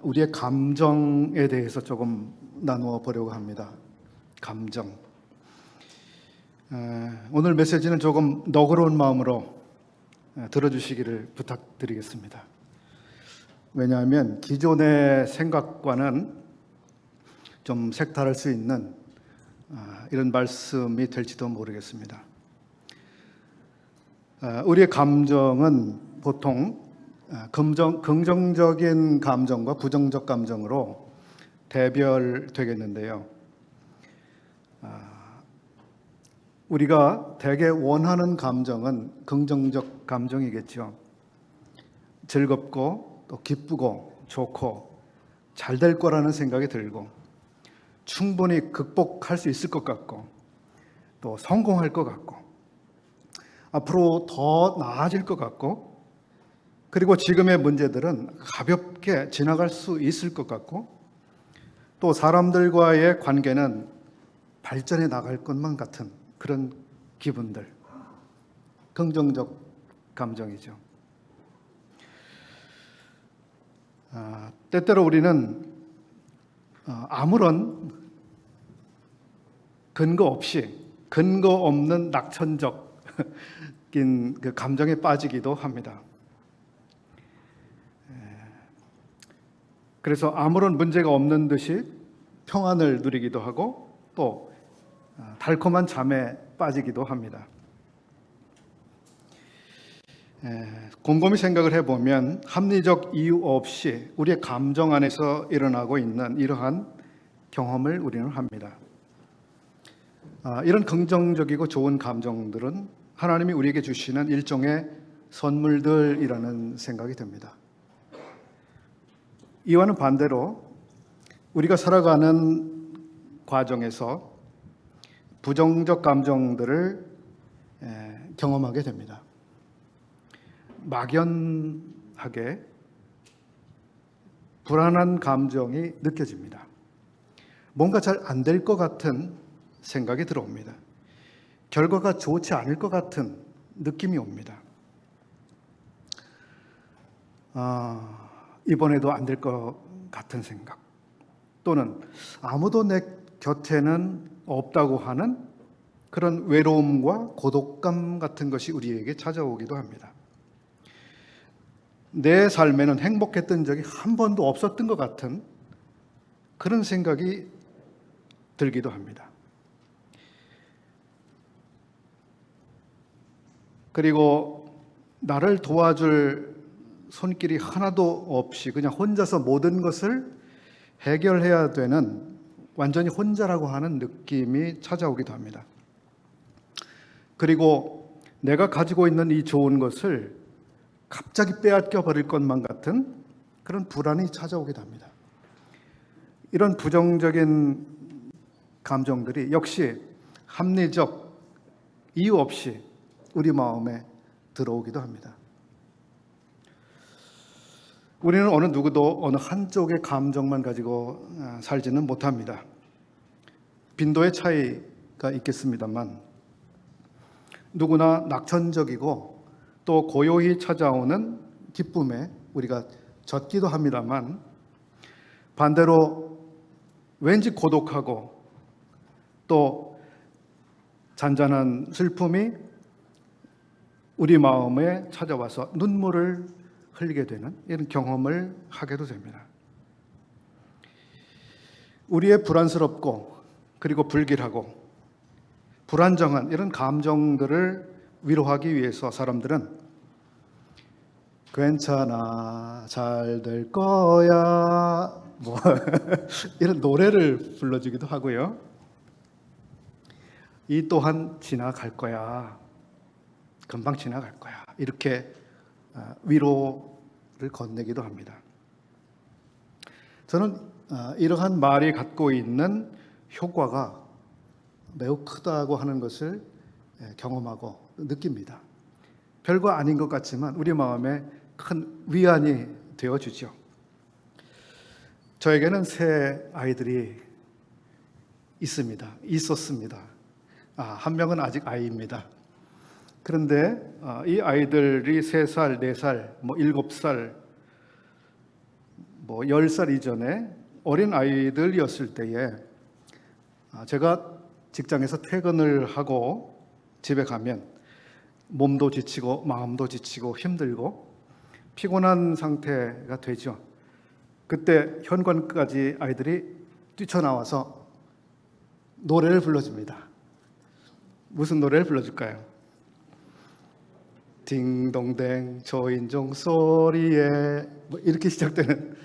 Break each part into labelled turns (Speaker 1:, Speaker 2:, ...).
Speaker 1: 우리의 감정에 대해서 조금 나누어 보려고 합니다. 감정. 오늘 메시지는 조금 너그러운 마음으로 들어주시기를 부탁드리겠습니다. 왜냐하면 기존의 생각과는 좀 색다를 수 있는 이런 말씀이 될지도 모르겠습니다. 우리의 감정은 보통 긍정적인 감정과 부정적 감정으로 대별되겠는데요. 우리가 대개 원하는 감정은 긍정적 감정이겠죠. 즐겁고 또 기쁘고 좋고 잘 될 거라는 생각이 들고 충분히 극복할 수 있을 것 같고 또 성공할 것 같고 앞으로 더 나아질 것 같고 그리고 지금의 문제들은 가볍게 지나갈 수 있을 것 같고 또 사람들과의 관계는 발전해 나갈 것만 같은 그런 기분들, 긍정적 감정이죠. 때때로 우리는 아무런 근거 없이 근거 없는 낙천적인 그 감정에 빠지기도 합니다. 그래서 아무런 문제가 없는 듯이 평안을 누리기도 하고 또 달콤한 잠에 빠지기도 합니다. 곰곰이 생각을 해보면 합리적 이유 없이 우리의 감정 안에서 일어나고 있는 이러한 경험을 우리는 합니다. 이런 긍정적이고 좋은 감정들은 하나님이 우리에게 주시는 일종의 선물들이라는 생각이 듭니다. 이와는 반대로 우리가 살아가는 과정에서 부정적 감정들을 경험하게 됩니다. 막연하게 불안한 감정이 느껴집니다. 뭔가 잘 안 될 것 같은 생각이 들어옵니다. 결과가 좋지 않을 것 같은 느낌이 옵니다. 이번에도 안 될 것 같은 생각 또는 아무도 내 곁에는 없다고 하는 그런 외로움과 고독감 같은 것이 우리에게 찾아오기도 합니다. 내 삶에는 행복했던 적이 한 번도 없었던 것 같은 그런 생각이 들기도 합니다. 그리고 나를 도와줄 손길이 하나도 없이 그냥 혼자서 모든 것을 해결해야 되는 완전히 혼자라고 하는 느낌이 찾아오기도 합니다. 그리고 내가 가지고 있는 이 좋은 것을 갑자기 빼앗겨 버릴 것만 같은 그런 불안이 찾아오기도 합니다. 이런 부정적인 감정들이 역시 합리적 이유 없이 우리 마음에 들어오기도 합니다. 우리는 어느 누구도 어느 한쪽의 감정만 가지고 살지는 못합니다. 빈도의 차이가 있겠습니다만 누구나 낙천적이고 또 고요히 찾아오는 기쁨에 우리가 젖기도 합니다만 반대로 왠지 고독하고 또 잔잔한 슬픔이 우리 마음에 찾아와서 눈물을 흘리게 되는 이런 경험을 하게도 됩니다. 우리의 불안스럽고 그리고 불길하고 불안정한 이런 감정들을 위로하기 위해서 사람들은 괜찮아, 잘 될 거야 이런 노래를 불러주기도 하고요. 이 또한 지나갈 거야, 금방 지나갈 거야 이렇게 위로를 건네기도 합니다. 저는 이러한 말이 갖고 있는 효과가 매우 크다고 하는 것을 경험하고 느낍니다. 별거 아닌 것 같지만 우리 마음에 큰 위안이 되어주죠. 저에게는 세 아이들이 있었습니다. 한 명은 아직 아이입니다. 그런데 이 아이들이 3살, 4살, 7살 뭐 10살 이전에 어린 아이들이었을 때에 제가 직장에서 퇴근을 하고 집에 가면 몸도 지치고 마음도 지치고 힘들고 피곤한 상태가 되죠. 그때 현관까지 아이들이 뛰쳐나와서 노래를 불러줍니다. 무슨 노래를 불러줄까요? 딩동댕 초인종 소리에 뭐 이렇게 시작되는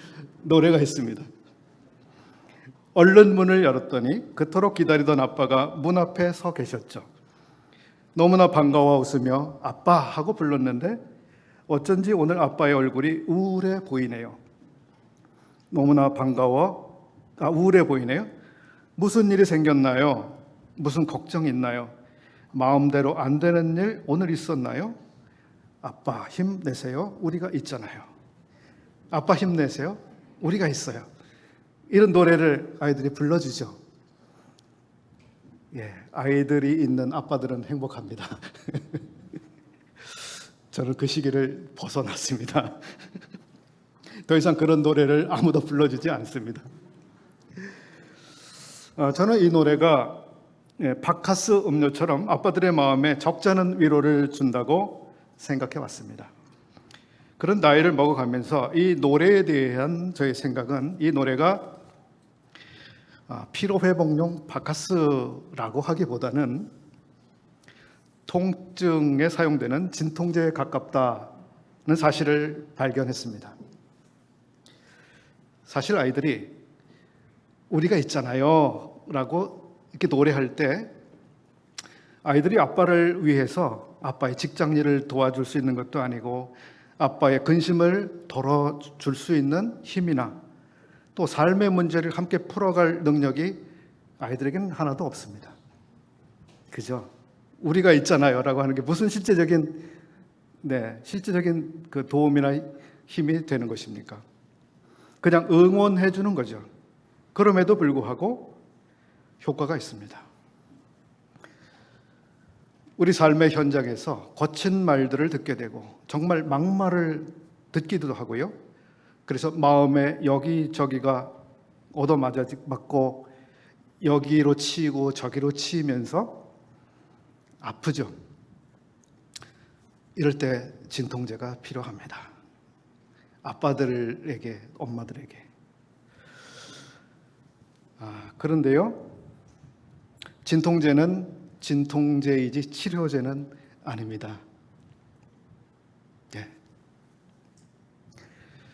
Speaker 1: 노래가 있습니다. 얼른 문을 열었더니 그토록 기다리던 아빠가 문 앞에 서 계셨죠. 너무나 반가워 웃으며 아빠 하고 불렀는데 어쩐지 오늘 아빠의 얼굴이 우울해 보이네요. 너무나 우울해 보이네요. 무슨 일이 생겼나요? 무슨 걱정 있나요? 마음대로 안 되는 일 오늘 있었나요? 아빠 힘내세요. 우리가 있잖아요. 아빠 힘내세요. 우리가 있어요. 이런 노래를 아이들이 불러주죠. 아이들이 있는 아빠들은 행복합니다. 저는 그 시기를 벗어났습니다. 더 이상 그런 노래를 아무도 불러주지 않습니다. 저는 이 노래가 바카스 음료처럼 아빠들의 마음에 적잖은 위로를 준다고 생각해 왔습니다. 그런 나이를 먹어가면서 이 노래에 대한 저의 생각은 이 노래가 피로회복용 바카스라고 하기보다는 통증에 사용되는 진통제에 가깝다는 사실을 발견했습니다. 사실 아이들이 우리가 있잖아요 라고 이렇게 노래할 때 아이들이 아빠를 위해서 아빠의 직장 일을 도와줄 수 있는 것도 아니고 아빠의 근심을 덜어줄 수 있는 힘이나 또 삶의 문제를 함께 풀어갈 능력이 아이들에게는 하나도 없습니다. 그죠? 우리가 있잖아요 라고 하는 게 무슨 실제적인 그 도움이나 힘이 되는 것입니까? 그냥 응원해 주는 거죠. 그럼에도 불구하고 효과가 있습니다. 우리 삶의 현장에서 거친 말들을 듣게 되고 정말 막말을 듣기도 하고요. 그래서 마음에 여기저기가 얻어맞고 여기로 치이고 저기로 치이면서 아프죠. 이럴 때 진통제가 필요합니다. 아빠들에게, 엄마들에게. 그런데요, 진통제는 진통제이지 치료제는 아닙니다.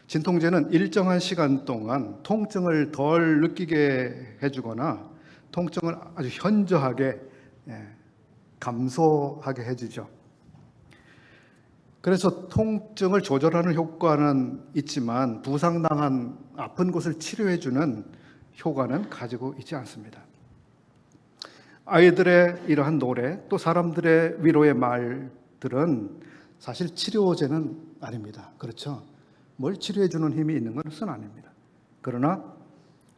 Speaker 1: 진통제는 일정한 시간 동안 통증을 덜 느끼게 해주거나 통증을 아주 현저하게 감소하게 해주죠. 그래서 통증을 조절하는 효과는 있지만 부상당한 아픈 곳을 치료해주는 효과는 가지고 있지 않습니다. 아이들의 이러한 노래 또 사람들의 위로의 말들은 사실 치료제는 아닙니다. 그렇죠? 뭘 치료해주는 힘이 있는 것은 아닙니다. 그러나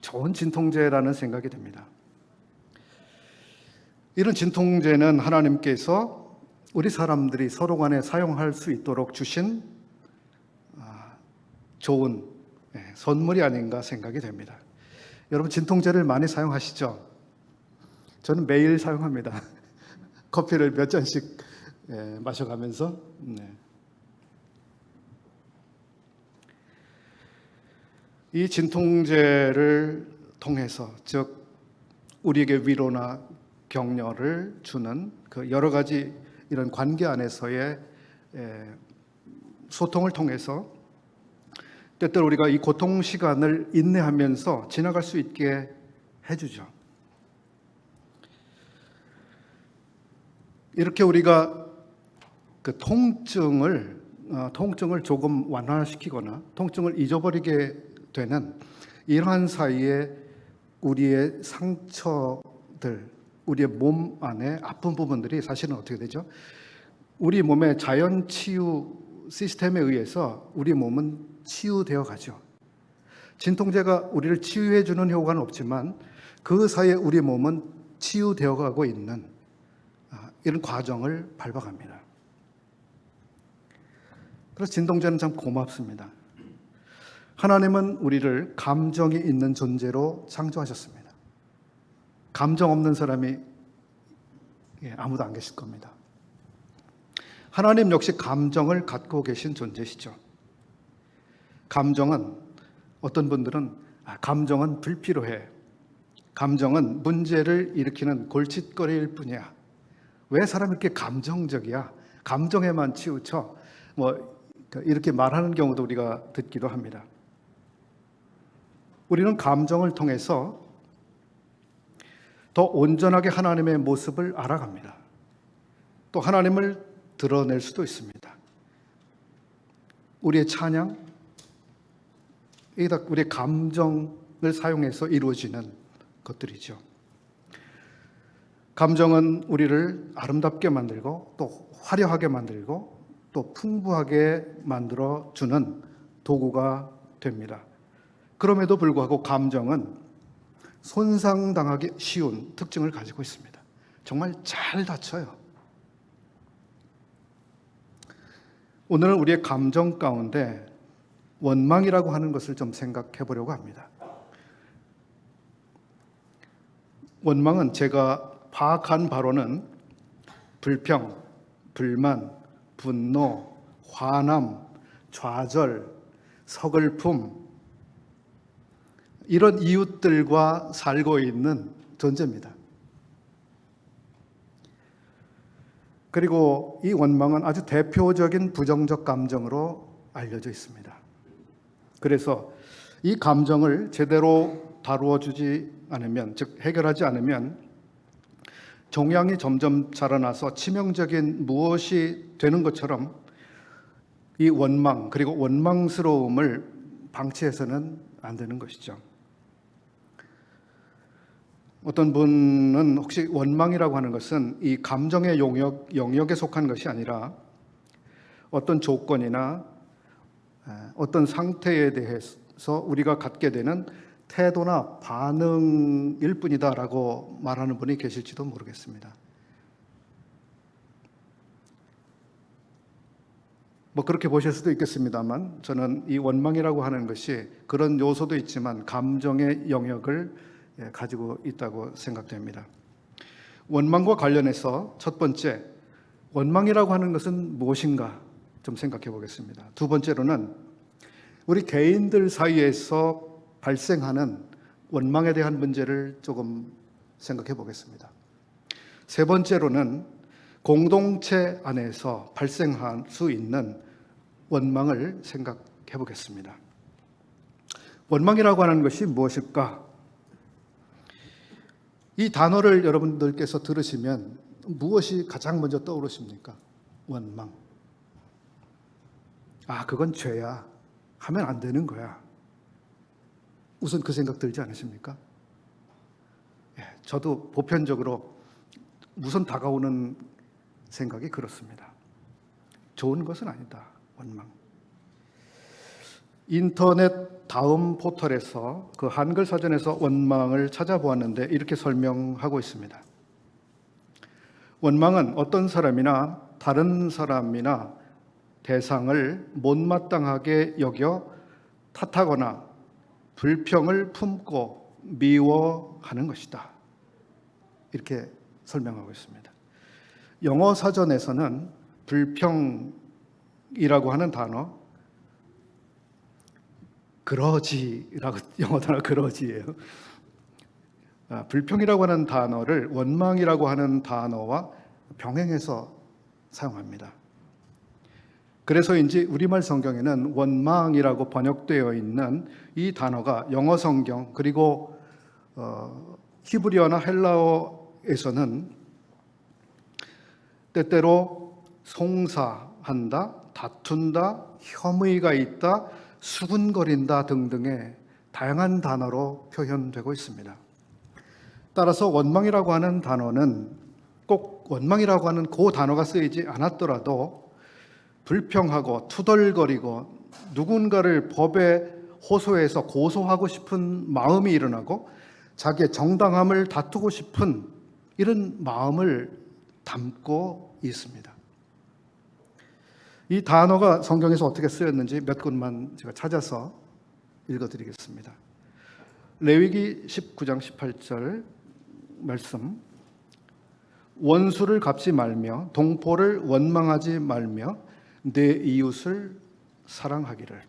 Speaker 1: 좋은 진통제라는 생각이 듭니다. 이런 진통제는 하나님께서 우리 사람들이 서로 간에 사용할 수 있도록 주신 좋은 선물이 아닌가 생각이 됩니다. 여러분 진통제를 많이 사용하시죠? 저는 매일 사용합니다. 커피를 몇 잔씩 마셔가면서 이 진통제를 통해서 즉 우리에게 위로나 격려를 주는 그 여러 가지 이런 관계 안에서의 소통을 통해서 때때로 우리가 이 고통 시간을 인내하면서 지나갈 수 있게 해주죠. 이렇게 우리가 그 통증을 조금 완화시키거나 통증을 잊어버리게 되는 이러한 사이에 우리의 상처들, 우리의 몸 안에 아픈 부분들이 사실은 어떻게 되죠? 우리 몸의 자연 치유 시스템에 의해서 우리 몸은 치유되어 가죠. 진통제가 우리를 치유해 주는 효과는 없지만 그 사이에 우리 몸은 치유되어 가고 있는 이런 과정을 밟아갑니다. 그래서 진통제는 참 고맙습니다. 하나님은 우리를 감정이 있는 존재로 창조하셨습니다. 감정 없는 사람이 아무도 안 계실 겁니다. 하나님 역시 감정을 갖고 계신 존재시죠. 감정은, 어떤 분들은 감정은 불필요해, 감정은 문제를 일으키는 골칫거리일 뿐이야, 왜 사람이 이렇게 감정적이야, 감정에만 치우쳐, 이렇게 말하는 경우도 우리가 듣기도 합니다. 우리는 감정을 통해서 더 온전하게 하나님의 모습을 알아갑니다. 또 하나님을 드러낼 수도 있습니다. 우리의 찬양, 우리의 감정을 사용해서 이루어지는 것들이죠. 감정은 우리를 아름답게 만들고 또 화려하게 만들고 또 풍부하게 만들어주는 도구가 됩니다. 그럼에도 불구하고 감정은 손상당하기 쉬운 특징을 가지고 있습니다. 정말 잘 다쳐요. 오늘은 우리의 감정 가운데 원망이라고 하는 것을 좀 생각해 보려고 합니다. 원망은 제가 파악한 바로는 불평, 불만, 분노, 화남, 좌절, 서글픔, 이런 이웃들과 살고 있는 존재입니다. 그리고 이 원망은 아주 대표적인 부정적 감정으로 알려져 있습니다. 그래서 이 감정을 제대로 다루어 주지 않으면, 즉 해결하지 않으면 종양이 점점 자라나서 치명적인 무엇이 되는 것처럼 이 원망, 그리고 원망스러움을 방치해서는 안 되는 것이죠. 어떤 분은 혹시 원망이라고 하는 것은 이 감정의 영역에 속한 것이 아니라 어떤 조건이나 어떤 상태에 대해서 우리가 갖게 되는 태도나 반응일 뿐이다라고 말하는 분이 계실지도 모르겠습니다. 그렇게 보실 수도 있겠습니다만, 저는 이 원망이라고 하는 것이 그런 요소도 있지만 감정의 영역을 가지고 있다고 생각됩니다. 원망과 관련해서 첫 번째, 원망이라고 하는 것은 무엇인가 좀 생각해 보겠습니다. 두 번째로는 우리 개인들 사이에서 발생하는 원망에 대한 문제를 조금 생각해 보겠습니다. 세 번째로는 공동체 안에서 발생할 수 있는 원망을 생각해 보겠습니다. 원망이라고 하는 것이 무엇일까? 이 단어를 여러분들께서 들으시면 무엇이 가장 먼저 떠오르십니까? 원망. 그건 죄야. 하면 안 되는 거야. 우선 그 생각 들지 않으십니까? 저도 보편적으로 우선 다가오는 생각이 그렇습니다. 좋은 것은 아니다. 원망. 인터넷 다음 포털에서 그 한글 사전에서 원망을 찾아보았는데 이렇게 설명하고 있습니다. 원망은 어떤 사람이나 다른 사람이나 대상을 못마땅하게 여겨 탓하거나 불평을 품고 미워하는 것이다. 이렇게 설명하고 있습니다. 영어 사전에서는 불평이라고 하는 단어, 그러지라고, 영어 단어 그러지예요. 불평이라고 하는 단어를 원망이라고 하는 단어와 병행해서 사용합니다. 그래서인지 우리말 성경에는 원망이라고 번역되어 있는 이 단어가 영어 성경 그리고 히브리어나 헬라어에서는 때때로 송사한다, 다툰다, 혐의가 있다, 수군거린다 등등의 다양한 단어로 표현되고 있습니다. 따라서 원망이라고 하는 단어는 꼭 원망이라고 하는 그 단어가 쓰이지 않았더라도 불평하고 투덜거리고 누군가를 법에 호소해서 고소하고 싶은 마음이 일어나고 자기의 정당함을 다투고 싶은 이런 마음을 담고 있습니다. 이 단어가 성경에서 어떻게 쓰였는지 몇 군만 제가 찾아서 읽어드리겠습니다. 레위기 19장 18절 말씀. 원수를 갚지 말며 동포를 원망하지 말며 내 이웃을 사랑하기를.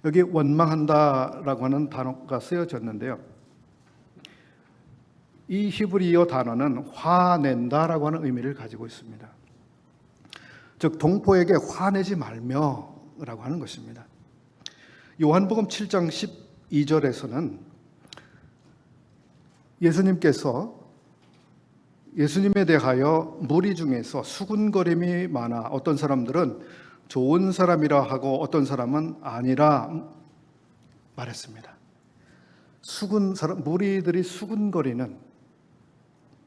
Speaker 1: 여기 원망한다라고 하는 단어가 쓰여졌는데요. 이 히브리어 단어는 화낸다라고 하는 의미를 가지고 있습니다. 즉 동포에게 화내지 말며라고 하는 것입니다. 요한복음 7장 12절에서는 예수님에 대하여 무리 중에서 수군거림이 많아 어떤 사람들은 좋은 사람이라 하고 어떤 사람은 아니라 말했습니다. 무리들이 수군거리는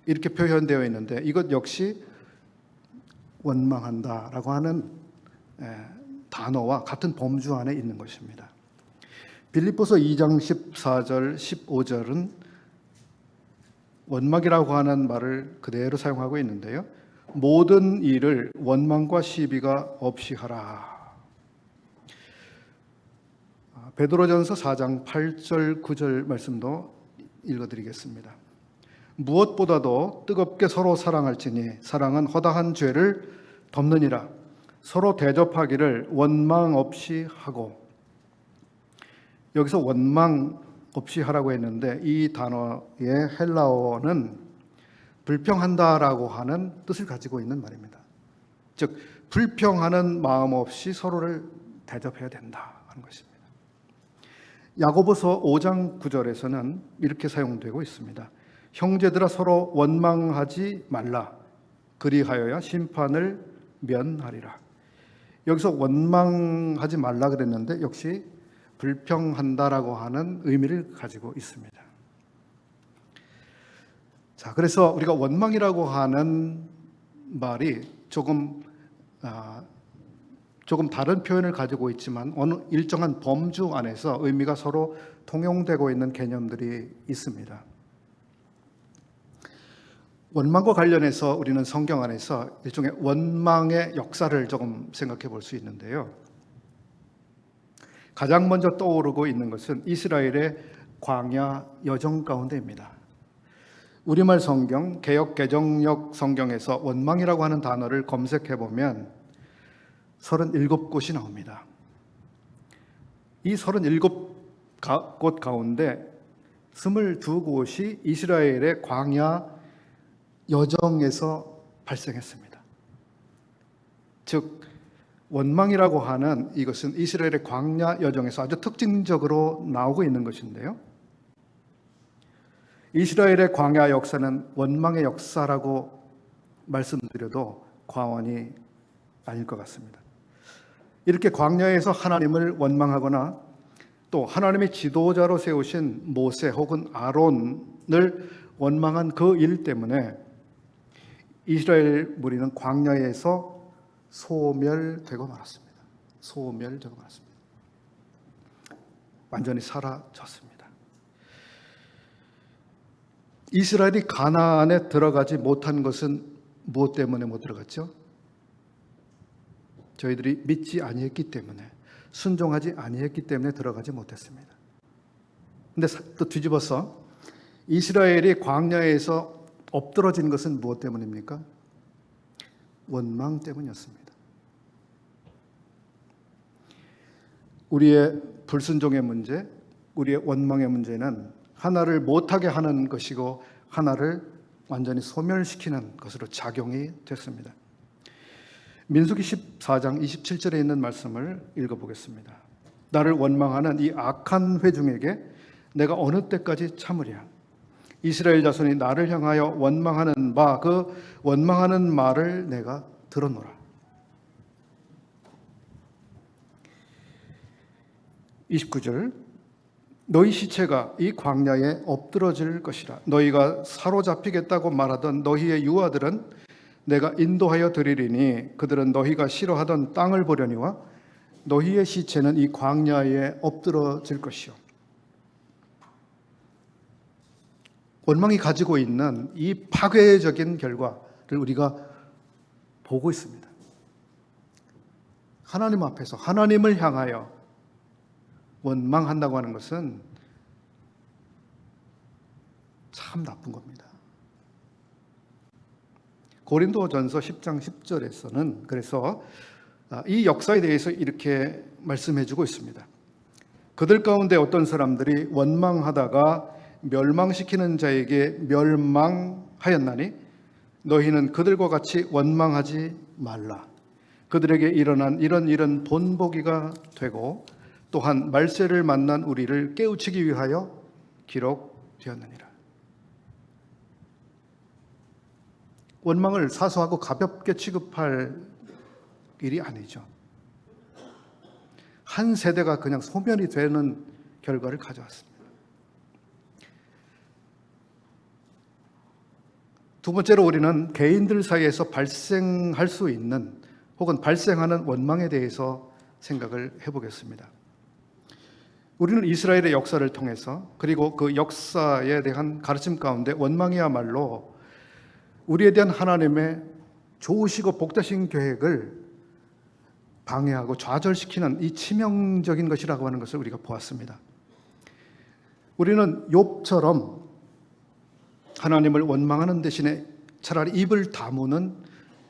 Speaker 1: 이렇게 표현되어 있는데 이것 역시 원망한다라고 하는 단어와 같은 범주 안에 있는 것입니다. 빌립보서 2장 14절 15절은 원망이라고 하는 말을 그대로 사용하고 있는데요. 모든 일을 원망과 시비가 없이 하라. 베드로전서 4장 8절 9절 말씀도 읽어드리겠습니다. 무엇보다도 뜨겁게 서로 사랑할지니 사랑은 허다한 죄를 덮느니라. 서로 대접하기를 원망 없이 하고. 여기서 원망 없이 하라고 했는데 이 단어의 헬라어는 불평한다라고 하는 뜻을 가지고 있는 말입니다. 즉 불평하는 마음 없이 서로를 대접해야 된다 하는 것입니다. 야고보서 5장 9절에서는 이렇게 사용되고 있습니다. 형제들아 서로 원망하지 말라. 그리하여야 심판을 면하리라. 여기서 원망하지 말라 그랬는데 역시 불평한다라고 하는 의미를 가지고 있습니다. 자, 그래서 우리가 원망이라고 하는 말이 조금 다른 표현을 가지고 있지만 어느 일정한 범주 안에서 의미가 서로 통용되고 있는 개념들이 있습니다. 원망과 관련해서 우리는 성경 안에서 일종의 원망의 역사를 조금 생각해 볼 수 있는데요. 가장 먼저 떠오르고 있는 것은 이스라엘의 광야 여정 가운데입니다. 우리말 성경 개역 개정역 성경에서 원망이라고 하는 단어를 검색해 보면 37곳이 나옵니다. 이 37곳 가운데 22곳이 이스라엘의 광야 여정에서 발생했습니다. 즉 원망이라고 하는 이것은 이스라엘의 광야 여정에서 아주 특징적으로 나오고 있는 것인데요. 이스라엘의 광야 역사는 원망의 역사라고 말씀드려도 과언이 아닐 것 같습니다. 이렇게 광야에서 하나님을 원망하거나 또 하나님의 지도자로 세우신 모세 혹은 아론을 원망한 그 일 때문에 이스라엘 무리는 광야에서 소멸되고 말았습니다. 완전히 사라졌습니다. 이스라엘이 가나안에 들어가지 못한 것은 무엇 때문에 못 들어갔죠? 저희들이 믿지 아니했기 때문에, 순종하지 아니했기 때문에 들어가지 못했습니다. 근데 또 뒤집어서 이스라엘이 광야에서 엎드러진 것은 무엇 때문입니까? 원망 때문이었습니다. 우리의 불순종의 문제, 우리의 원망의 문제는 하나를 못하게 하는 것이고 하나를 완전히 소멸시키는 것으로 작용이 됐습니다. 민수기 14장 27절에 있는 말씀을 읽어보겠습니다. 나를 원망하는 이 악한 회중에게 내가 어느 때까지 참으랴. 이스라엘 자손이 나를 향하여 원망하는 바 그 원망하는 말을 내가 들었노라. 29절 너희 시체가 이 광야에 엎드러질 것이라. 너희가 사로잡히겠다고 말하던 너희의 유아들은 내가 인도하여 드리리니 그들은 너희가 싫어하던 땅을 보려니와 너희의 시체는 이 광야에 엎드러질 것이요. 원망이 가지고 있는 이 파괴적인 결과를 우리가 보고 있습니다. 하나님 앞에서 하나님을 향하여 원망한다고 하는 것은 참 나쁜 겁니다. 고린도전서 10장 10절에서는 그래서 이 역사에 대해서 이렇게 말씀해주고 있습니다. 그들 가운데 어떤 사람들이 원망하다가 멸망시키는 자에게 멸망하였나니 너희는 그들과 같이 원망하지 말라. 그들에게 일어난 이런 일은 본보기가 되고 또한 말세를 만난 우리를 깨우치기 위하여 기록되었느니라. 원망을 사소하고 가볍게 취급할 일이 아니죠. 한 세대가 그냥 소멸이 되는 결과를 가져왔습니다. 두 번째로 우리는 개인들 사이에서 발생할 수 있는 혹은 발생하는 원망에 대해서 생각을 해보겠습니다. 우리는 이스라엘의 역사를 통해서 그리고 그 역사에 대한 가르침 가운데 원망이야말로 우리에 대한 하나님의 좋으시고 복되신 계획을 방해하고 좌절시키는 이 치명적인 것이라고 하는 것을 우리가 보았습니다. 우리는 욥처럼 하나님을 원망하는 대신에 차라리 입을 다무는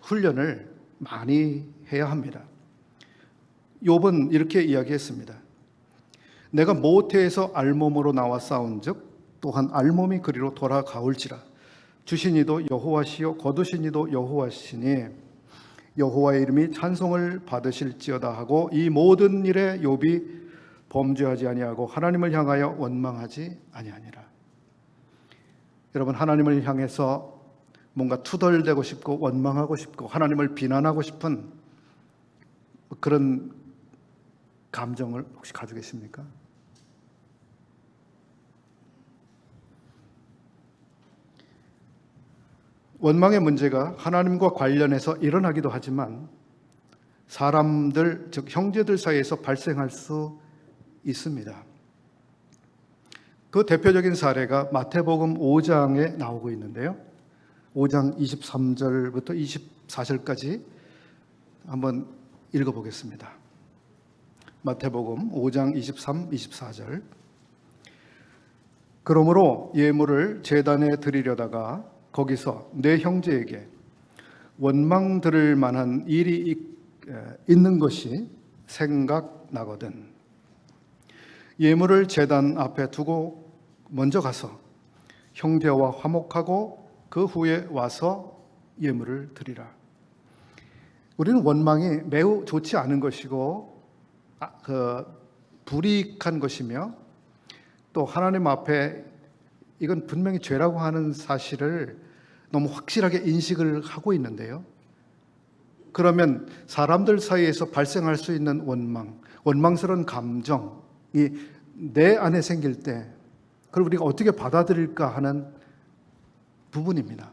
Speaker 1: 훈련을 많이 해야 합니다. 욥은 이렇게 이야기했습니다. 내가 모태에서 알몸으로 나와 싸운즉 또한 알몸이 그리로 돌아가올지라. 주신 이도 여호와시요 거두신 이도 여호와시니 여호와의 이름이 찬송을 받으실지어다 하고 이 모든 일에 욥이 범죄하지 아니하고 하나님을 향하여 원망하지 아니하니라. 여러분, 하나님을 향해서 뭔가 투덜대고 싶고 원망하고 싶고 하나님을 비난하고 싶은 그런 감정을 혹시 가지고 계십니까? 원망의 문제가 하나님과 관련해서 일어나기도 하지만 사람들, 즉 형제들 사이에서 발생할 수 있습니다. 그 대표적인 사례가 마태복음 5장에 나오고 있는데요. 5장 23절부터 24절까지 한번 읽어보겠습니다. 마태복음 5장 23, 24절. 그러므로 예물을 제단에 드리려다가 거기서 내 형제에게 원망 들을 만한 일이 있는 것이 생각나거든 예물을 제단 앞에 두고 먼저 가서 형제와 화목하고 그 후에 와서 예물을 드리라. 우리는 원망이 매우 좋지 않은 것이고 불이익한 것이며 또 하나님 앞에 이건 분명히 죄라고 하는 사실을 너무 확실하게 인식을 하고 있는데요. 그러면 사람들 사이에서 발생할 수 있는 원망스러운 감정이 내 안에 생길 때 그걸 우리가 어떻게 받아들일까 하는 부분입니다.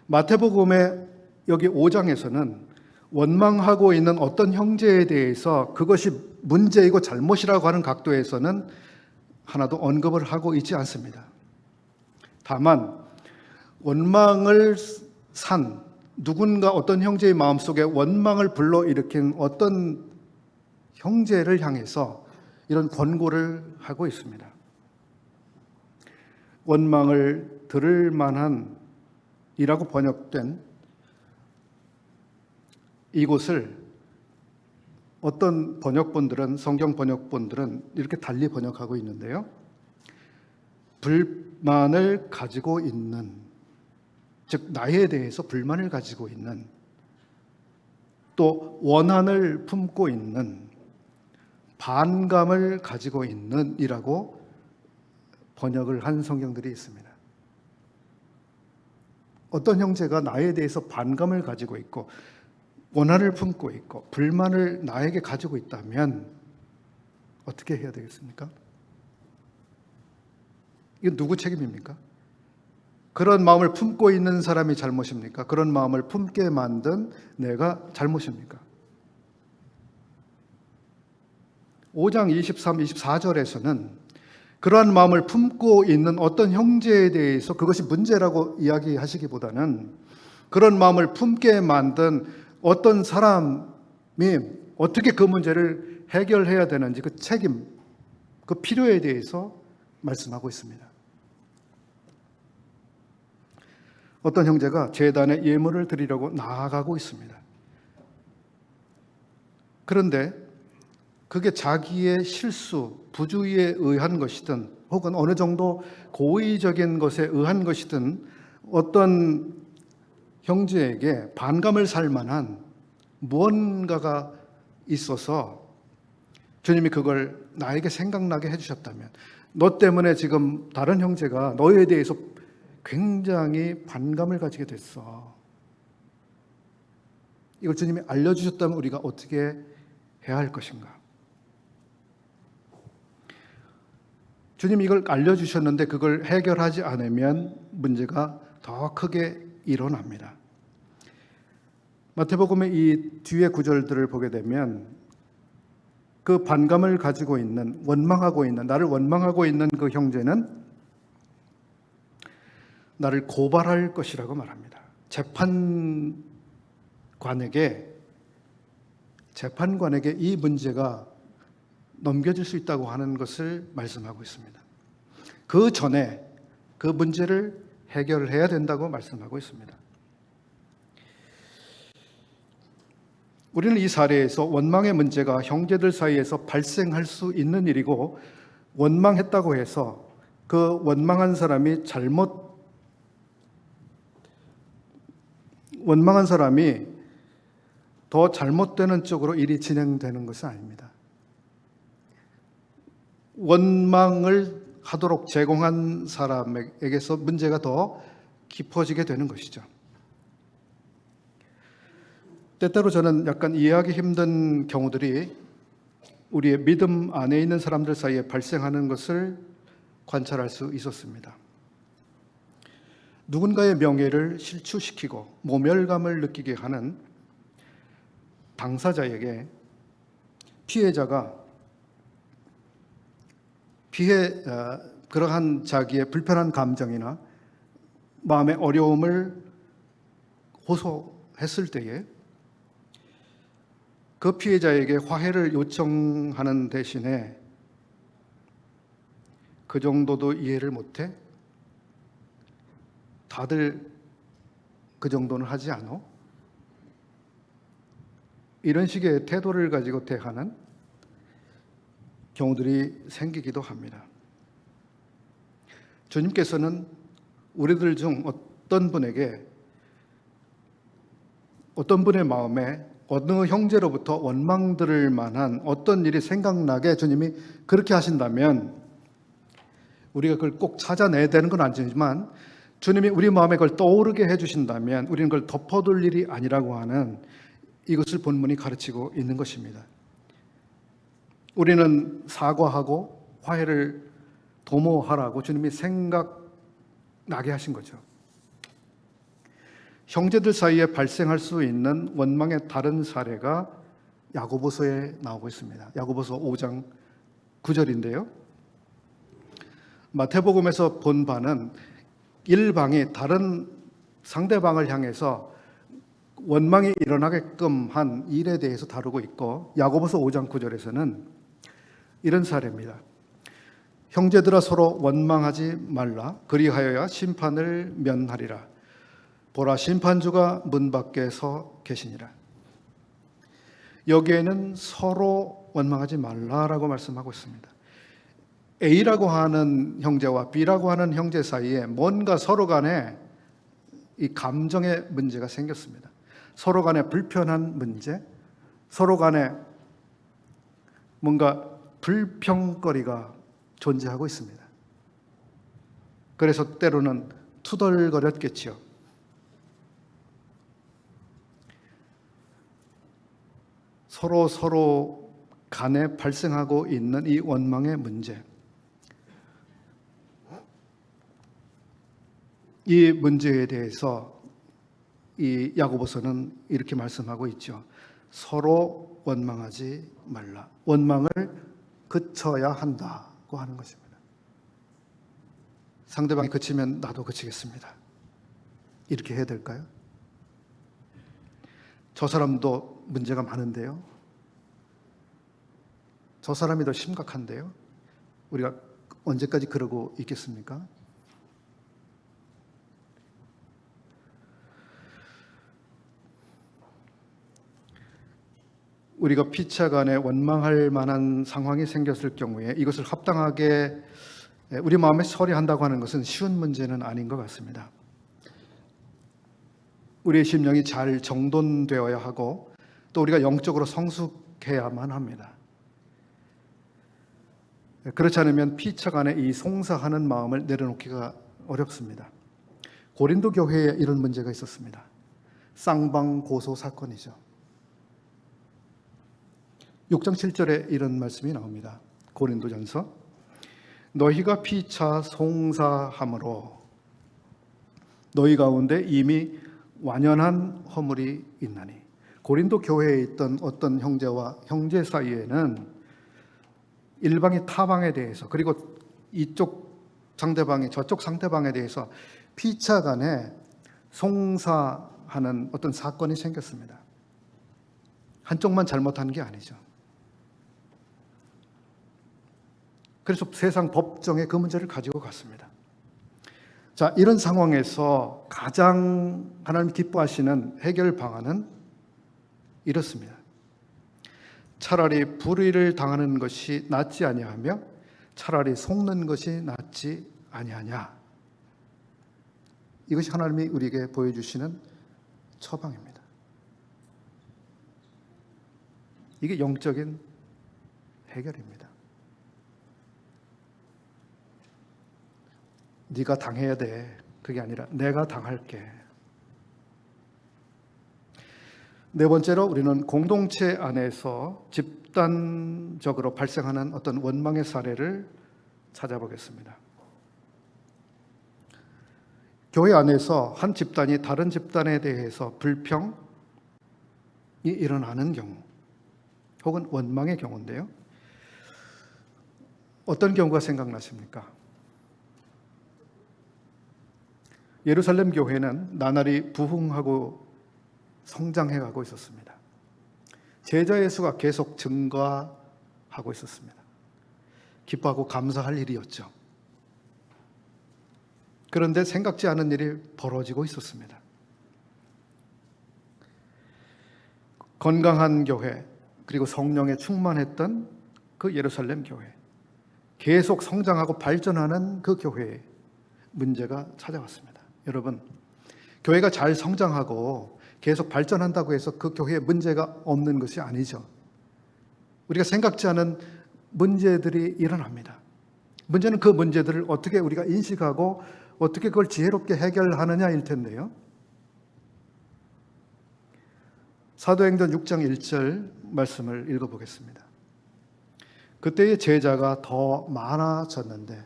Speaker 1: 마태복음의 여기 5장에서는 원망하고 있는 어떤 형제에 대해서 그것이 문제이고 잘못이라고 하는 각도에서는 하나도 언급을 하고 있지 않습니다. 다만 원망을 산 누군가 어떤 형제의 마음속에 원망을 불러일으킨 어떤 형제를 향해서 이런 권고를 하고 있습니다. 원망을 들을 만한 이라고 번역된 이곳을 어떤 번역본들은, 성경 번역본들은 이렇게 달리 번역하고 있는데요. 불만을 가지고 있는, 즉 나에 대해서 불만을 가지고 있는, 또 원한을 품고 있는, 반감을 가지고 있는 이라고 번역을 한 성경들이 있습니다. 어떤 형제가 나에 대해서 반감을 가지고 있고 원한을 품고 있고 불만을 나에게 가지고 있다면 어떻게 해야 되겠습니까? 이건 누구 책임입니까? 그런 마음을 품고 있는 사람이 잘못입니까? 그런 마음을 품게 만든 내가 잘못입니까? 5장 23, 24절에서는 그러한 마음을 품고 있는 어떤 형제에 대해서 그것이 문제라고 이야기하시기보다는 그런 마음을 품게 만든 어떤 사람이 어떻게 그 문제를 해결해야 되는지 그 책임, 그 필요에 대해서 말씀하고 있습니다. 어떤 형제가 제단에 예물을 드리려고 나아가고 있습니다. 그런데 그게 자기의 실수, 부주의에 의한 것이든 혹은 어느 정도 고의적인 것에 의한 것이든 어떤 형제에게 반감을 살 만한 무언가가 있어서 주님이 그걸 나에게 생각나게 해주셨다면, 너 때문에 지금 다른 형제가 너에 대해서 굉장히 반감을 가지게 됐어. 이걸 주님이 알려주셨다면 우리가 어떻게 해야 할 것인가? 주님이 이걸 알려주셨는데 그걸 해결하지 않으면 문제가 더 크게 일어납니다. 마태복음의 이 뒤에 구절들을 보게 되면 그 반감을 가지고 있는, 원망하고 있는, 나를 원망하고 있는 그 형제는 나를 고발할 것이라고 말합니다. 재판관에게 이 문제가 넘겨질 수 있다고 하는 것을 말씀하고 있습니다. 그 전에 그 문제를 해결해야 된다고 말씀하고 있습니다. 우리는 이 사례에서 원망의 문제가 형제들 사이에서 발생할 수 있는 일이고, 원망했다고 해서 그 원망한 사람이 더 잘못되는 쪽으로 일이 진행되는 것은 아닙니다. 원망을 하도록 제공한 사람에게서 문제가 더 깊어지게 되는 것이죠. 때때로 저는 약간 이해하기 힘든 경우들이 우리의 믿음 안에 있는 사람들 사이에 발생하는 것을 관찰할 수 있었습니다. 누군가의 명예를 실추시키고 모멸감을 느끼게 하는 당사자에게 피해자가 그러한 자기의 불편한 감정이나 마음의 어려움을 호소했을 때에 그 피해자에게 화해를 요청하는 대신에 그 정도도 이해를 못해? 다들 그 정도는 하지 않아? 이런 식의 태도를 가지고 대하는 경우들이 생기기도 합니다. 주님께서는 우리들 중 어떤 분의 마음에 어느 형제로부터 원망 들을 만한 어떤 일이 생각나게 주님이 그렇게 하신다면 우리가 그걸 꼭 찾아내야 되는 건 아니지만, 주님이 우리 마음에 그걸 떠오르게 해주신다면 우리는 그걸 덮어둘 일이 아니라고 하는 이것을 본문이 가르치고 있는 것입니다. 우리는 사과하고 화해를 도모하라고 주님이 생각나게 하신 거죠. 형제들 사이에 발생할 수 있는 원망의 다른 사례가 야고보서에 나오고 있습니다. 야고보서 5장 9절인데요. 마태복음에서 본 바는 일방이 다른 상대방을 향해서 원망이 일어나게끔 한 일에 대해서 다루고 있고, 야고보서 5장 9절에서는 이런 사례입니다. 형제들아 서로 원망하지 말라. 그리하여야 심판을 면하리라. 보라, 심판주가 문 밖에 서 계시니라. 여기에는 서로 원망하지 말라라고 말씀하고 있습니다. A라고 하는 형제와 B라고 하는 형제 사이에 뭔가 서로 간에 이 감정의 문제가 생겼습니다. 서로 간에 불편한 문제, 서로 간에 뭔가 불평거리가 존재하고 있습니다. 그래서 때로는 투덜거렸겠지요. 서로 간에 발생하고 있는 이 원망의 문제, 이 문제에 대해서 이 야고보서는 이렇게 말씀하고 있죠. 서로 원망하지 말라. 원망을 그쳐야 한다고 하는 것입니다. 상대방이 그치면 나도 그치겠습니다. 이렇게 해야 될까요? 저 사람도 문제가 많은데요. 저 사람이 더 심각한데요. 우리가 언제까지 그러고 있겠습니까? 우리가 피차간에 원망할 만한 상황이 생겼을 경우에 이것을 합당하게 우리 마음에 처리한다고 하는 것은 쉬운 문제는 아닌 것 같습니다. 우리의 심령이 잘 정돈되어야 하고 또 우리가 영적으로 성숙해야만 합니다. 그렇지 않으면 피차간에 이 송사하는 마음을 내려놓기가 어렵습니다. 고린도 교회에 이런 문제가 있었습니다. 쌍방고소 사건이죠. 6장 7절에 이런 말씀이 나옵니다. 고린도전서 너희가 피차 송사함으로 너희 가운데 이미 완연한 허물이 있나니. 고린도 교회에 있던 어떤 형제와 형제 사이에는 일방이 타방에 대해서 그리고 이쪽 상대방이 저쪽 상대방에 대해서 피차 간에 송사하는 어떤 사건이 생겼습니다. 한쪽만 잘못한 게 아니죠. 그래서 세상 법정에 그 문제를 가지고 갔습니다. 자, 이런 상황에서 가장 하나님 기뻐하시는 해결 방안은 이렇습니다. 차라리 불의를 당하는 것이 낫지 아니하며 차라리 속는 것이 낫지 아니하냐. 이것이 하나님이 우리에게 보여주시는 처방입니다. 이게 영적인 해결입니다. 네가 당해야 돼. 그게 아니라 내가 당할게. 네 번째로 우리는 공동체 안에서 집단적으로 발생하는 어떤 원망의 사례를 찾아보겠습니다. 교회 안에서 한 집단이 다른 집단에 대해서 불평이 일어나는 경우 혹은 원망의 경우인데요. 어떤 경우가 생각나십니까? 예루살렘 교회는 나날이 부흥하고 성장해가고 있었습니다. 제자의 수가 계속 증가하고 있었습니다. 기뻐하고 감사할 일이었죠. 그런데 생각지 않은 일이 벌어지고 있었습니다. 건강한 교회 그리고 성령에 충만했던 그 예루살렘 교회, 계속 성장하고 발전하는 그 교회에 문제가 찾아왔습니다. 여러분, 교회가 잘 성장하고 계속 발전한다고 해서 그 교회에 문제가 없는 것이 아니죠. 우리가 생각지 않은 문제들이 일어납니다. 문제는 그 문제들을 어떻게 우리가 인식하고 어떻게 그걸 지혜롭게 해결하느냐일 텐데요. 사도행전 6장 1절 말씀을 읽어보겠습니다. 그때의 제자가 더 많아졌는데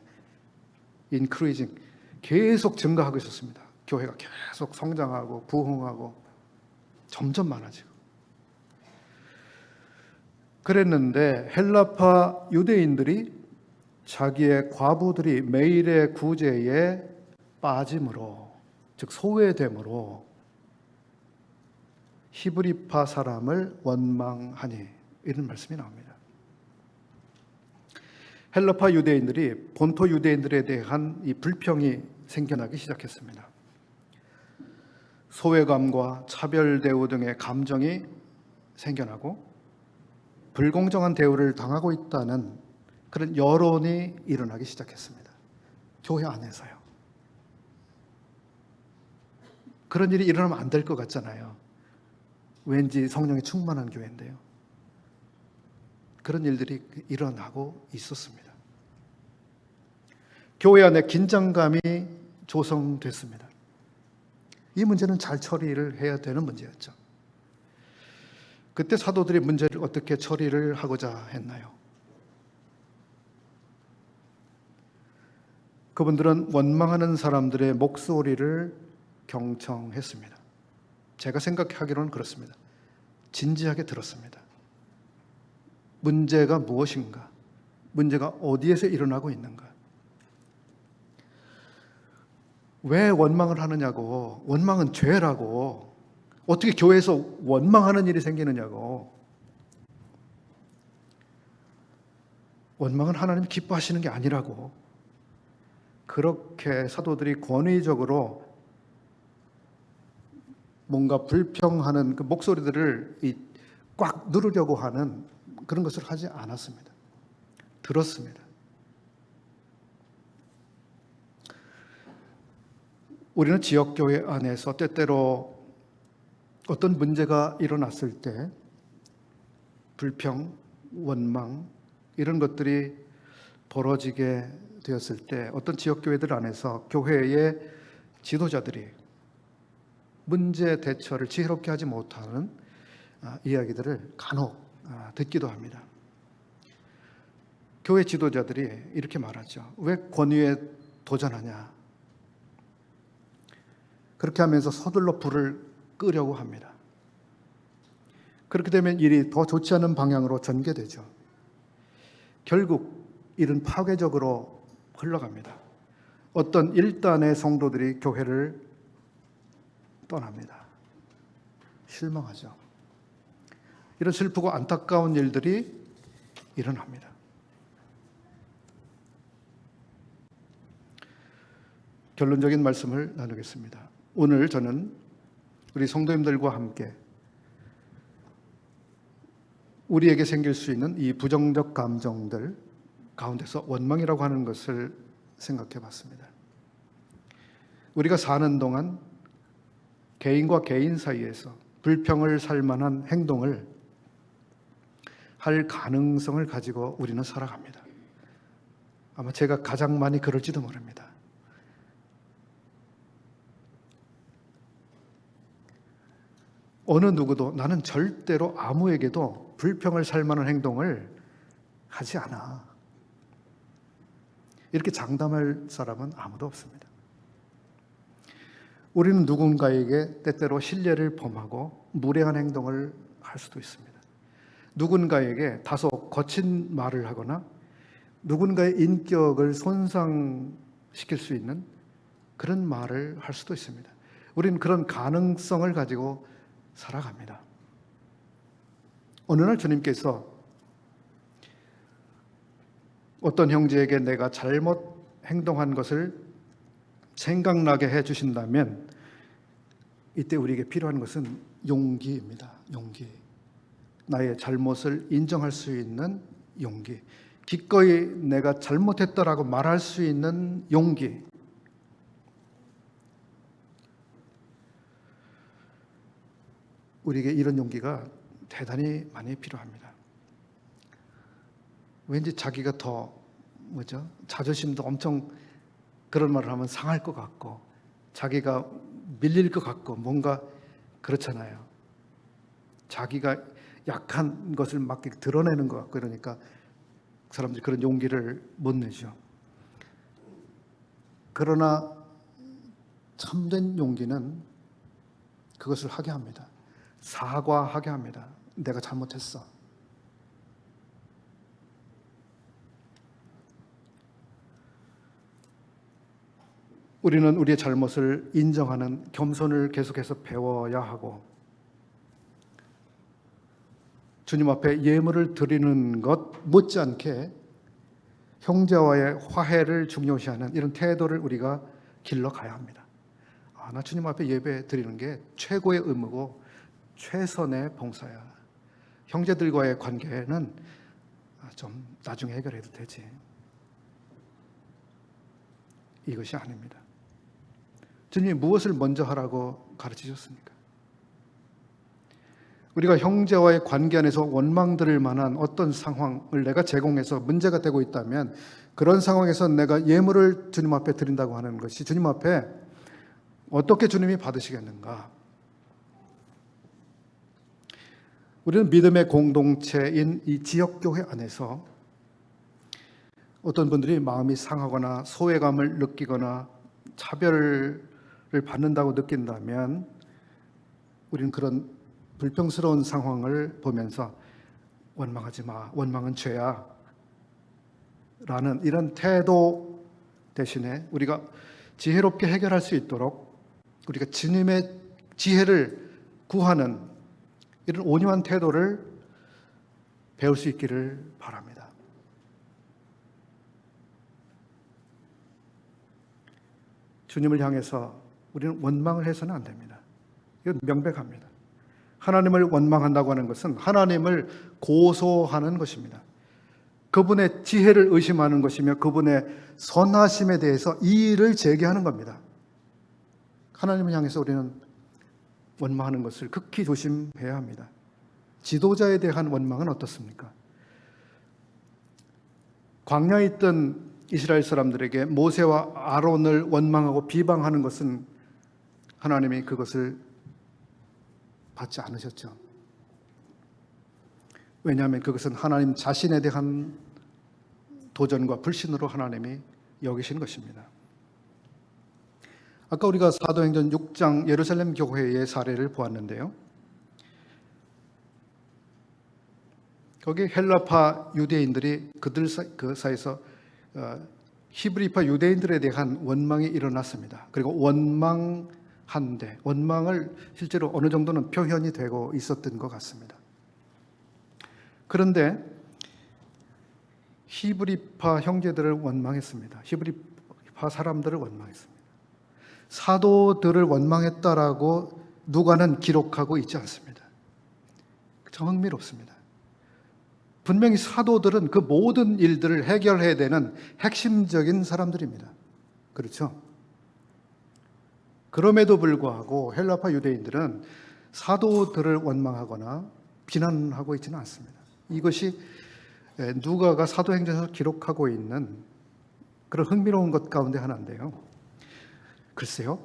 Speaker 1: increasing, 계속 증가하고 있었습니다. 교회가 계속 성장하고 부흥하고 점점 많아지고 그랬는데 헬라파 유대인들이 자기의 과부들이 매일의 구제에 빠짐으로, 즉 소외됨으로 히브리파 사람을 원망하니, 이런 말씀이 나옵니다. 헬라파 유대인들이 본토 유대인들에 대한 이 불평이 생겨나기 시작했습니다. 소외감과 차별 대우 등의 감정이 생겨나고 불공정한 대우를 당하고 있다는 그런 여론이 일어나기 시작했습니다. 교회 안에서요. 그런 일이 일어나면 안 될 것 같잖아요. 왠지 성령이 충만한 교회인데요. 그런 일들이 일어나고 있었습니다. 교회 안에 긴장감이 조성됐습니다. 이 문제는 잘 처리를 해야 되는 문제였죠. 그때 사도들이 문제를 어떻게 처리를 하고자 했나요? 그분들은 원망하는 사람들의 목소리를 경청했습니다. 제가 생각하기로는 그렇습니다. 진지하게 들었습니다. 문제가 무엇인가? 문제가 어디에서 일어나고 있는가? 왜 원망을 하느냐고, 원망은 죄라고, 어떻게 교회에서 원망하는 일이 생기느냐고. 원망은 하나님 기뻐하시는 게 아니라고, 그렇게 사도들이 권위적으로 뭔가 불평하는 그 목소리들을 꽉 누르려고 하는 그런 것을 하지 않았습니다. 들었습니다. 우리는 지역교회 안에서 때때로 어떤 문제가 일어났을 때 불평, 원망 이런 것들이 벌어지게 되었을 때 어떤 지역교회들 안에서 교회의 지도자들이 문제 대처를 지혜롭게 하지 못하는 이야기들을 간혹 듣기도 합니다. 교회 지도자들이 이렇게 말하죠. 왜 권위에 도전하냐? 그렇게 하면서 서둘러 불을 끄려고 합니다. 그렇게 되면 일이 더 좋지 않은 방향으로 전개되죠. 결국 일은 파괴적으로 흘러갑니다. 어떤 일단의 성도들이 교회를 떠납니다. 실망하죠. 이런 슬프고 안타까운 일들이 일어납니다. 결론적인 말씀을 나누겠습니다. 오늘 저는 우리 성도님들과 함께 우리에게 생길 수 있는 이 부정적 감정들 가운데서 원망이라고 하는 것을 생각해 봤습니다. 우리가 사는 동안 개인과 개인 사이에서 불평을 살 만한 행동을 할 가능성을 가지고 우리는 살아갑니다. 아마 제가 가장 많이 그럴지도 모릅니다. 어느 누구도 나는 절대로 아무에게도 불평을 살 만한 행동을 하지 않아, 이렇게 장담할 사람은 아무도 없습니다. 우리는 누군가에게 때때로 신뢰를 범하고 무례한 행동을 할 수도 있습니다. 누군가에게 다소 거친 말을 하거나 누군가의 인격을 손상시킬 수 있는 그런 말을 할 수도 있습니다. 우리는 그런 가능성을 가지고 살아갑니다. 어느 날 주님께서 어떤 형제에게 내가 잘못 행동한 것을 생각나게 해주신다면 이때 우리에게 필요한 것은 용기입니다. 용기. 나의 잘못을 인정할 수 있는 용기. 기꺼이 내가 잘못했다라고 말할 수 있는 용기. 우리에게 이런 용기가 대단히 많이 필요합니다. 왠지 자기가 더 자존심도 엄청 그런 말을 하면 상할 것 같고 자기가 밀릴 것 같고 뭔가 그렇잖아요. 자기가 약한 것을 막 드러내는 것 같고 이러니까 사람들이 그런 용기를 못 내죠. 그러나 참된 용기는 그것을 하게 합니다. 사과하게 합니다. 내가 잘못했어. 우리는 우리의 잘못을 인정하는 겸손을 계속해서 배워야 하고 주님 앞에 예물을 드리는 것 못지않게 형제와의 화해를 중요시하는 이런 태도를 우리가 길러가야 합니다. 나 주님 앞에 예배 드리는 게 최고의 의무고 최선의 봉사야. 형제들과의 관계는 좀 나중에 해결해도 되지. 이것이 아닙니다. 주님이 무엇을 먼저 하라고 가르치셨습니까? 우리가 형제와의 관계 안에서 원망들을 만한 어떤 상황을 내가 제공해서 문제가 되고 있다면 그런 상황에서 내가 예물을 주님 앞에 드린다고 하는 것이 주님 앞에 어떻게 주님이 받으시겠는가? 우리는 믿음의 공동체인 이 지역교회 안에서 어떤 분들이 마음이 상하거나 소외감을 느끼거나 차별을 받는다고 느낀다면 우리는 그런 불평스러운 상황을 보면서 원망하지 마, 원망은 죄야 라는 이런 태도 대신에 우리가 지혜롭게 해결할 수 있도록 우리가 주님의 지혜를 구하는 이런 온유한 태도를 배울 수 있기를 바랍니다. 주님을 향해서 우리는 원망을 해서는 안 됩니다. 이건 명백합니다. 하나님을 원망한다고 하는 것은 하나님을 고소하는 것입니다. 그분의 지혜를 의심하는 것이며 그분의 선하심에 대해서 이의를 제기하는 겁니다. 하나님을 향해서 우리는 원망하는 것을 극히 조심해야 합니다. 지도자에 대한 원망은 어떻습니까? 광야에 있던 이스라엘 사람들에게 모세와 아론을 원망하고 비방하는 것은 하나님이 그것을 받지 않으셨죠. 왜냐하면 그것은 하나님 자신에 대한 도전과 불신으로 하나님이 여기신 것입니다. 아까 우리가 사도행전 6장 예루살렘 교회의 사례를 보았는데요. 거기 헬라파 유대인들이 그들 사이에서 히브리파 유대인들에 대한 원망이 일어났습니다. 그리고 원망한데 원망을 실제로 어느 정도는 표현이 되고 있었던 것 같습니다. 그런데 히브리파 형제들을 원망했습니다. 히브리파 사람들을 원망했습니다. 사도들을 원망했다라고 누가는 기록하고 있지 않습니다. 참 흥미롭습니다. 분명히 사도들은 그 모든 일들을 해결해야 되는 핵심적인 사람들입니다. 그렇죠? 그럼에도 불구하고 헬라파 유대인들은 사도들을 원망하거나 비난하고 있지는 않습니다. 이것이 누가가 사도행전에서 기록하고 있는 그런 흥미로운 것 가운데 하나인데요. 글쎄요,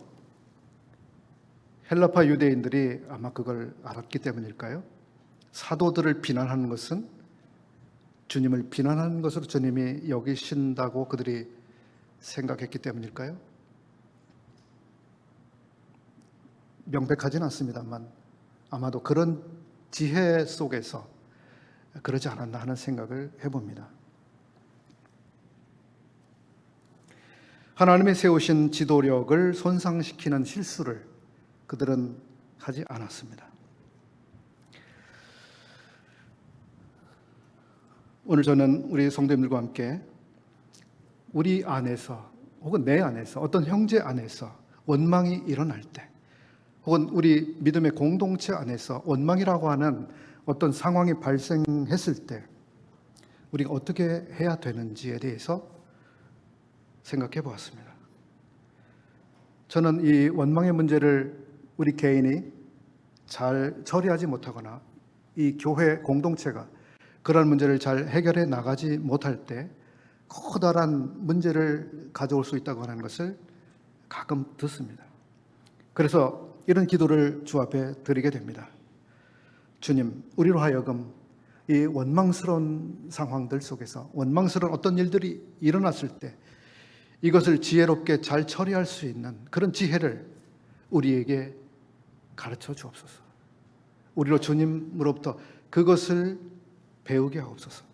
Speaker 1: 헬라파 유대인들이 아마 그걸 알았기 때문일까요? 사도들을 비난하는 것은 주님을 비난하는 것으로 주님이 여기신다고 그들이 생각했기 때문일까요? 명백하지는 않습니다만 아마도 그런 지혜 속에서 그러지 않았나 하는 생각을 해봅니다. 하나님이 세우신 지도력을 손상시키는 실수를 그들은 하지 않았습니다. 오늘 저는 우리 성도님들과 함께 우리 안에서 혹은 내 안에서 어떤 형제 안에서 원망이 일어날 때 혹은 우리 믿음의 공동체 안에서 원망이라고 하는 어떤 상황이 발생했을 때 우리가 어떻게 해야 되는지에 대해서 생각해 보았습니다. 저는 이 원망의 문제를 우리 개인이 잘 처리하지 못하거나 이 교회 공동체가 그런 문제를 잘 해결해 나가지 못할 때 커다란 문제를 가져올 수 있다고 하는 것을 가끔 듣습니다. 그래서 이런 기도를 주 앞에 드리게 됩니다. 주님, 우리로 하여금 이 원망스러운 상황들 속에서 원망스러운 어떤 일들이 일어났을 때 이것을 지혜롭게 잘 처리할 수 있는 그런 지혜를 우리에게 가르쳐 주옵소서. 우리로 주님으로부터 그것을 배우게 하옵소서.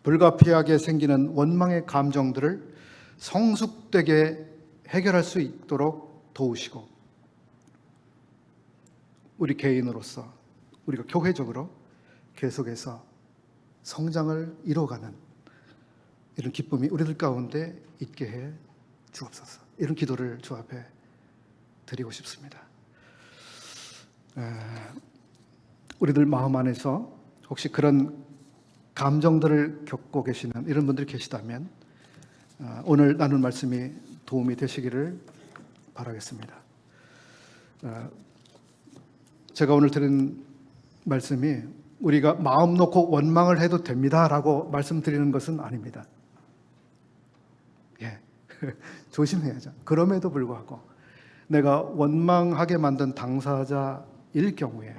Speaker 1: 불가피하게 생기는 원망의 감정들을 성숙되게 해결할 수 있도록 도우시고 우리 개인으로서 우리가 교회적으로 계속해서 성장을 이뤄가는 이런 기쁨이 우리들 가운데 있게 해 주옵소서. 이런 기도를 주 앞에 드리고 싶습니다. 우리들 마음 안에서 혹시 그런 감정들을 겪고 계시는 이런 분들이 계시다면 오늘 나눌 말씀이 도움이 되시기를 바라겠습니다. 제가 오늘 드린 말씀이 우리가 마음 놓고 원망을 해도 됩니다라고 말씀드리는 것은 아닙니다. 예, 조심해야죠. 그럼에도 불구하고 내가 원망하게 만든 당사자일 경우에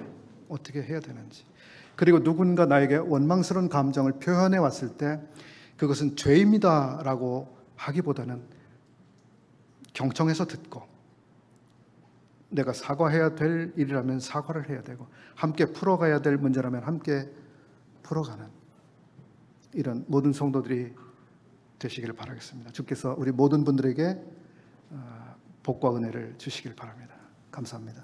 Speaker 1: 어떻게 해야 되는지, 그리고 누군가 나에게 원망스러운 감정을 표현해 왔을 때 그것은 죄입니다라고 하기보다는 경청해서 듣고 내가 사과해야 될 일이라면 사과를 해야 되고 함께 풀어가야 될 문제라면 함께 풀어가는 이런 모든 성도들이 되시기를 바라겠습니다. 주께서 우리 모든 분들에게 복과 은혜를 주시길 바랍니다. 감사합니다.